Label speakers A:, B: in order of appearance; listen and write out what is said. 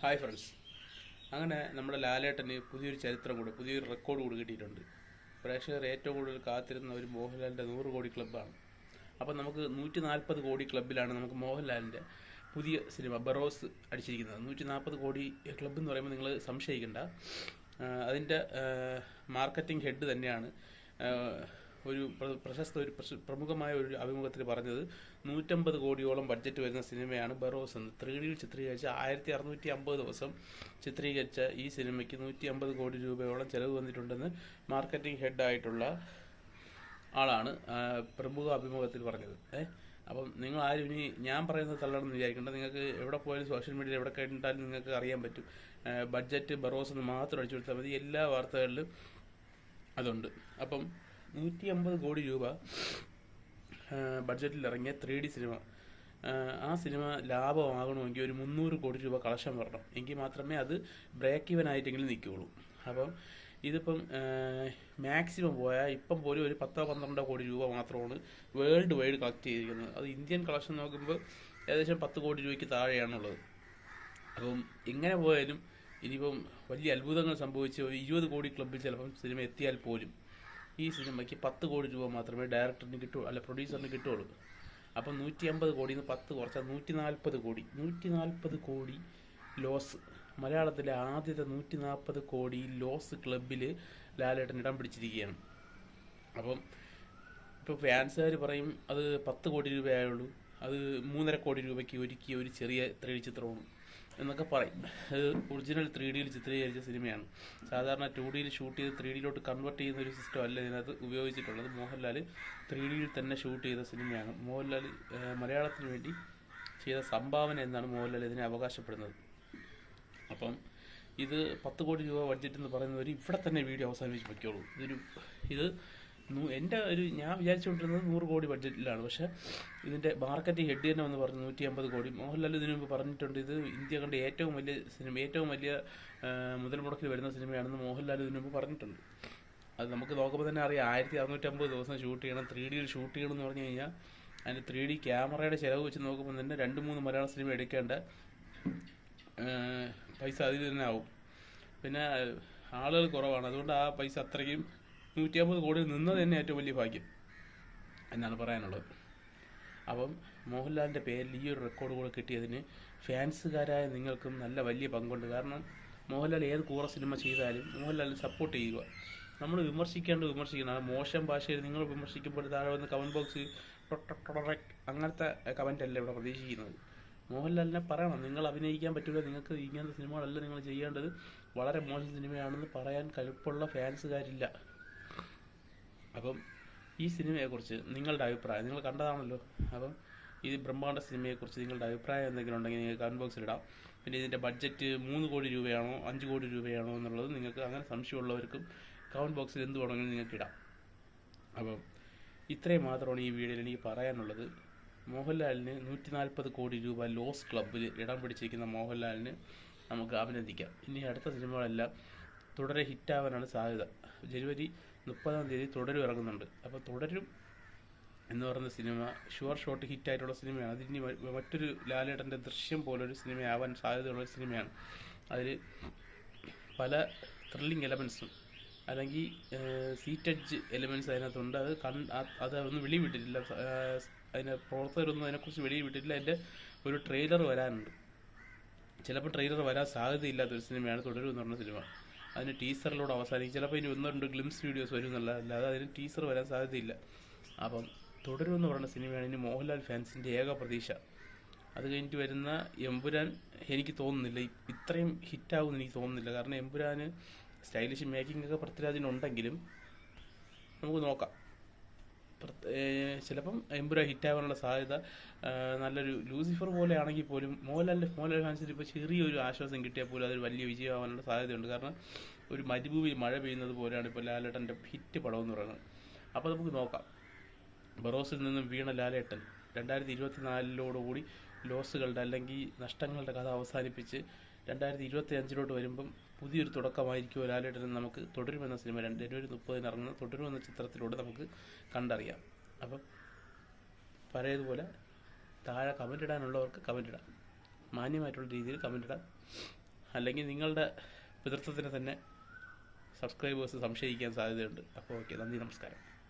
A: Hi friends. അങ്ങനെ നമ്മുടെ ലാലേട്ടന് പുതിയൊരു റെക്കോർഡ് കൂടി കിട്ടിയിട്ടുണ്ട്. പ്രേക്ഷകർ ഏറ്റവും കൂടുതൽ കാത്തിരുന്ന ഒരു മോഹൻലാലിൻ്റെ 100 കോടി ക്ലബ്ബാണ്. അപ്പം നമുക്ക് 140 കോടി ക്ലബ്ബിലാണ് നമുക്ക് മോഹൻലാലിൻ്റെ പുതിയ സിനിമ ബറോസ് അടിച്ചിരിക്കുന്നത്. 140 കോടി ക്ലബ്ബ് എന്ന് പറയുമ്പോൾ നിങ്ങൾ സംശയിക്കേണ്ട. അതിൻ്റെ മാർക്കറ്റിംഗ് ഹെഡ് തന്നെയാണ് ഒരു പ്രമുഖമായ ഒരു അഭിമുഖത്തിൽ പറഞ്ഞത് 150 കോടിയോളം ബഡ്ജറ്റ് വരുന്ന സിനിമയാണ് ബറോസ് എന്ന്. 3D ചിത്രീകരിച്ച 1650 ദിവസം ചിത്രീകരിച്ച ഈ സിനിമയ്ക്ക് 150 കോടി രൂപയോളം ചെലവ് വന്നിട്ടുണ്ടെന്ന് മാർക്കറ്റിംഗ് ഹെഡായിട്ടുള്ള ആളാണ് പ്രമുഖ അഭിമുഖത്തിൽ പറഞ്ഞത്. അപ്പം നിങ്ങൾ ആരും ഇനി ഞാൻ പറയുന്നത് തള്ളണമെന്ന് വിചാരിക്കേണ്ട. നിങ്ങൾക്ക് എവിടെ പോയാലും സോഷ്യൽ മീഡിയയിൽ എവിടെ കണ്ടാലും നിങ്ങൾക്ക് അറിയാൻ പറ്റും. ബഡ്ജറ്റ് ബറോസ് എന്ന് മാത്രം അടിച്ചു കൊടുത്താൽ മതി, എല്ലാ വാർത്തകളിലും അതുണ്ട്. അപ്പം 150 കോടി രൂപ ബഡ്ജറ്റിൽ ഇറങ്ങിയ 3D സിനിമ, ആ സിനിമ ലാഭമാകണമെങ്കിൽ ഒരു 300 കോടി രൂപ കളക്ഷൻ വരണം. എങ്കിൽ മാത്രമേ അത് ബ്രേക്ക് ഈവൻ ആയിട്ടെങ്കിലും നിൽക്കുകയുള്ളൂ. അപ്പം ഇതിപ്പം മാക്സിമം പോയാൽ ഇപ്പം പോലും ഒരു 10-12 കോടി രൂപ മാത്രമാണ് വേൾഡ് വൈഡ് കളക്ട് ചെയ്തിരിക്കുന്നത്. അത് ഇന്ത്യൻ കളക്ഷൻ നോക്കുമ്പോൾ ഏകദേശം 10 കോടി രൂപയ്ക്ക് താഴെയാണുള്ളത്. അപ്പം എങ്ങനെ പോയാലും ഇനിയിപ്പം വലിയ അത്ഭുതങ്ങൾ സംഭവിച്ച് ഒരു 20 കോടി ക്ലബ്ബിൽ ചിലപ്പം സിനിമ എത്തിയാൽ പോലും ഈ സിനിമയ്ക്ക് 10 കോടി രൂപ മാത്രമേ ഡയറക്ടറിന് കിട്ടുള്ളൂ, അല്ല പ്രൊഡ്യൂസറിന് കിട്ടുള്ളൂ. അപ്പം 150 കോടിയിൽ നിന്ന് 10 കുറച്ചാൽ 140 കോടി ലോസ്. മലയാളത്തിലെ ആദ്യത്തെ 140 കോടി ലോസ് ക്ലബിൽ ലാലേട്ടൻ ഇടം പിടിച്ചിരിക്കുകയാണ്. അപ്പം ഇപ്പോൾ ഫാൻസുകാർ പറയും അത് 10 കോടി രൂപയായുള്ളൂ, അത് 3.5 കോടി രൂപയ്ക്ക് ഒരുക്കിയ ഒരു ചെറിയ 3D ചിത്രമാണ് എന്നൊക്കെ പറയും. അത് ഒറിജിനൽ 3Dയിൽ ചിത്രീകരിച്ച സിനിമയാണ്. സാധാരണ 2Dയിൽ ഷൂട്ട് ചെയ്ത് 3Dയിലോട്ട് കൺവേർട്ട് ചെയ്യുന്ന ഒരു സിസ്റ്റം അല്ല ഇതിനകത്ത് ഉപയോഗിച്ചിട്ടുള്ളത്. മോഹൻലാൽ 3Dയിൽ തന്നെ ഷൂട്ട് ചെയ്ത സിനിമയാണ്. മോഹൻലാൽ മലയാളത്തിന് വേണ്ടി ചെയ്ത സംഭാവന എന്നാണ് മോഹൻലാൽ ഇതിനെ അവകാശപ്പെടുന്നത്. അപ്പം ഇത് 10 കോടി രൂപ ബഡ്ജറ്റ് എന്ന് പറയുന്നവർ ഇവിടെ തന്നെ വീഡിയോ അവസാനിപ്പിച്ച് വയ്ക്കുള്ളൂ. ഇത് ഞാൻ വിചാരിച്ചുകൊണ്ടിരുന്നത് 100 കോടി ബഡ്ജറ്റിലാണ്. പക്ഷേ ഇതിൻ്റെ മാർക്കറ്റിംഗ് ഹെഡ് തന്നെ വന്ന് പറഞ്ഞു 150 കോടി. മോഹൻലാൽ ഇതിനു മുമ്പ് പറഞ്ഞിട്ടുണ്ട് ഇത് ഇന്ത്യ കണ്ട ഏറ്റവും വലിയ സിനിമ, ഏറ്റവും വലിയ മുതൽ മുടക്കിൽ വരുന്ന സിനിമയാണെന്ന് മോഹൻലാൽ ഇതിനു മുമ്പ് പറഞ്ഞിട്ടുണ്ട്. അത് നമുക്ക് നോക്കുമ്പോൾ തന്നെ അറിയാം. 1650 ദിവസം ഷൂട്ട് ചെയ്യണം, 3Dയിൽ ഷൂട്ട് ചെയ്യണം എന്ന് പറഞ്ഞു കഴിഞ്ഞാൽ അതിന് 3D ക്യാമറയുടെ ചിലവ് വെച്ച് നോക്കുമ്പോൾ തന്നെ 2-3 മലയാള സിനിമ എടുക്കേണ്ട പൈസ അതിൽ തന്നെ ആവും. പിന്നെ ആളുകൾ കുറവാണ്, അതുകൊണ്ട് ആ പൈസ അത്രയ്ക്കും 150 കോടി നിന്നത് തന്നെ ഏറ്റവും വലിയ ഭാഗ്യം എന്നാണ് പറയാനുള്ളത്. അപ്പം മോഹൻലാലിൻ്റെ പേരിൽ ഈ ഒരു റെക്കോർഡ് കൂടെ കിട്ടിയതിന് ഫാൻസുകാരായ നിങ്ങൾക്കും നല്ല വലിയ പങ്കുണ്ട്. കാരണം മോഹൻലാൽ ഏത് കൂറ സിനിമ ചെയ്താലും മോഹൻലാലിനെ സപ്പോർട്ട് ചെയ്യുക. നമ്മൾ വിമർശിക്കണം. മോശം ഭാഷയിൽ നിങ്ങൾ വിമർശിക്കുമ്പോൾ താഴെ വന്ന് കമൻറ്റ് ബോക്സ് അങ്ങനത്തെ കമൻ്റ് അല്ല ഇവിടെ പ്രതീക്ഷിക്കുന്നത്. മോഹൻലാലിനെ പറയണം, നിങ്ങൾ അഭിനയിക്കാൻ പറ്റില്ല, നിങ്ങൾക്ക് ഇങ്ങനത്തെ സിനിമകളല്ല നിങ്ങൾ ചെയ്യേണ്ടത്, വളരെ മോശം സിനിമയാണെന്ന് പറയാൻ കരുപ്പുള്ള ഫാൻസുകാരില്ല. അപ്പം ഈ സിനിമയെക്കുറിച്ച് നിങ്ങളുടെ അഭിപ്രായം, നിങ്ങൾ കണ്ടതാണല്ലോ. അപ്പം ഈ ബ്രഹ്മാണ്ഡ സിനിമയെക്കുറിച്ച് നിങ്ങളുടെ അഭിപ്രായം എന്തെങ്കിലും ഉണ്ടെങ്കിൽ നിങ്ങൾക്ക് കമൻറ്റ് ബോക്സിൽ ഇടാം. പിന്നെ ഇതിൻ്റെ ബഡ്ജറ്റ് 3 കോടി രൂപയാണോ 5 കോടി രൂപയാണോ എന്നുള്ളത് നിങ്ങൾക്ക് അങ്ങനെ സംശയമുള്ളവർക്കും കമൻറ്റ് ബോക്സിൽ എന്ത് വേണമെങ്കിലും നിങ്ങൾക്ക് ഇടാം. അപ്പം ഇത്രയും മാത്രമാണ് ഈ വീഡിയോയിൽ എനിക്ക് പറയാനുള്ളത്. മോഹൻലാലിന് 140 കോടി രൂപ ലോസ് ക്ലബ്ബിൽ ഇടം പിടിച്ചിരിക്കുന്ന മോഹൻലാലിന് നമുക്ക് അഭിനന്ദിക്കാം. ഇനി അടുത്ത സിനിമകളെല്ലാം തുടരെ ഹിറ്റാവാനാണ് സാധ്യത. ജനുവരി 30-ാം തീയതി തുടരും ഇറങ്ങുന്നുണ്ട്. അപ്പോൾ തുടരും എന്ന് പറയുന്ന സിനിമ ഷുവർ ഷോട്ട് ഹിറ്റായിട്ടുള്ള സിനിമയാണ്. അതിന് മറ്റൊരു ലാലേട്ടൻ്റെ ദൃശ്യം പോലൊരു സിനിമയാവാൻ സാധ്യതയുള്ള ഒരു സിനിമയാണ്. അതിൽ പല ത്രില്ലിങ് എലമെൻസും അല്ലെങ്കിൽ സീറ്റഡ്ജ് എലമെൻറ്റ്സ് അതിനകത്തുണ്ട്. അതൊന്നും വെളിവിട്ടിട്ടില്ല, അതിൻ്റെ പ്രവർത്തകരൊന്നും അതിനെക്കുറിച്ച് വെളിവിട്ടിട്ടില്ല. അതിൻ്റെ ഒരു ട്രെയിലർ വരാനുണ്ട്. ചിലപ്പോൾ ട്രെയിലർ വരാൻ സാധ്യതയില്ലാത്തൊരു സിനിമയാണ് തുടരും എന്ന് പറഞ്ഞ സിനിമ. അതിന് ടീസറിലൂടെ അവസാനിക്കും. ചിലപ്പോൾ ഇനി 1-2 ഗ്ലിംസ് വീഡിയോസ് വരും എന്നല്ലാതെ അതിന് ടീസർ വരാൻ സാധ്യതയില്ല. അപ്പം തുടരും എന്ന് പറയുന്ന സിനിമയാണ് ഇനി മോഹൻലാൽ ഫാൻസിൻ്റെ ഏക പ്രതീക്ഷ. അത് കഴിഞ്ഞിട്ട് വരുന്ന എമ്പുരാൻ എനിക്ക് തോന്നുന്നില്ല ഇത്രയും ഹിറ്റാകുമെന്ന് എനിക്ക് തോന്നുന്നില്ല. കാരണം എമ്പുരാന് സ്റ്റൈലിഷ് മേക്കിംഗ് ഒക്കെ പൃഥ്വിരാജിനുണ്ടെങ്കിലും നമുക്ക് നോക്കാം. ചിലപ്പം എമ്പുരാൻ ഹിറ്റാകാനുള്ള സാധ്യത നല്ലൊരു ലൂസിഫർ പോലെ ആണെങ്കിൽ പോലും മോഹൻലാൽ ഫാൻസിന് ഇപ്പോൾ ചെറിയൊരു ആശ്വാസം കിട്ടിയാൽ പോലും അതൊരു വലിയ വിജയമാവാനുള്ള സാധ്യതയുണ്ട്. കാരണം ഒരു മരുഭൂമിയിൽ മഴ പെയ്യുന്നത് പോലെയാണ് ഇപ്പോൾ ലാലേട്ടൻ്റെ ഹിറ്റ് പടം എന്ന് പറയുന്നത്. അപ്പോൾ നമുക്ക് നോക്കാം. ബറോസിൽ നിന്നും വീണ ലാലേട്ടൻ 2024 ലോസുകളുടെ അല്ലെങ്കിൽ നഷ്ടങ്ങളുടെ കഥ അവസാനിപ്പിച്ച് 2025 വരുമ്പം പുതിയൊരു തുടക്കമായിരിക്കുമോ ലാലേട്ടൻ നമുക്ക് തുടരുമെന്ന സിനിമ ജനുവരി 30-ന് ഇറങ്ങുന്ന തുടരുമെന്ന ചിത്രത്തിലൂടെ നമുക്ക് കണ്ടറിയാം. അപ്പം പഴയതുപോലെ താഴെ കമൻ്റ് ഇടാനുള്ളവർക്ക് കമൻ്റ് ഇടാം, മാന്യമായിട്ടുള്ള രീതിയിൽ കമൻ്റ് ഇടാം. അല്ലെങ്കിൽ നിങ്ങളുടെ പിതൃത്വത്തിന് തന്നെ സബ്സ്ക്രൈബേഴ്സ് സംശയിക്കാൻ സാധ്യതയുണ്ട്. അപ്പോൾ ഓക്കെ, നന്ദി, നമസ്കാരം.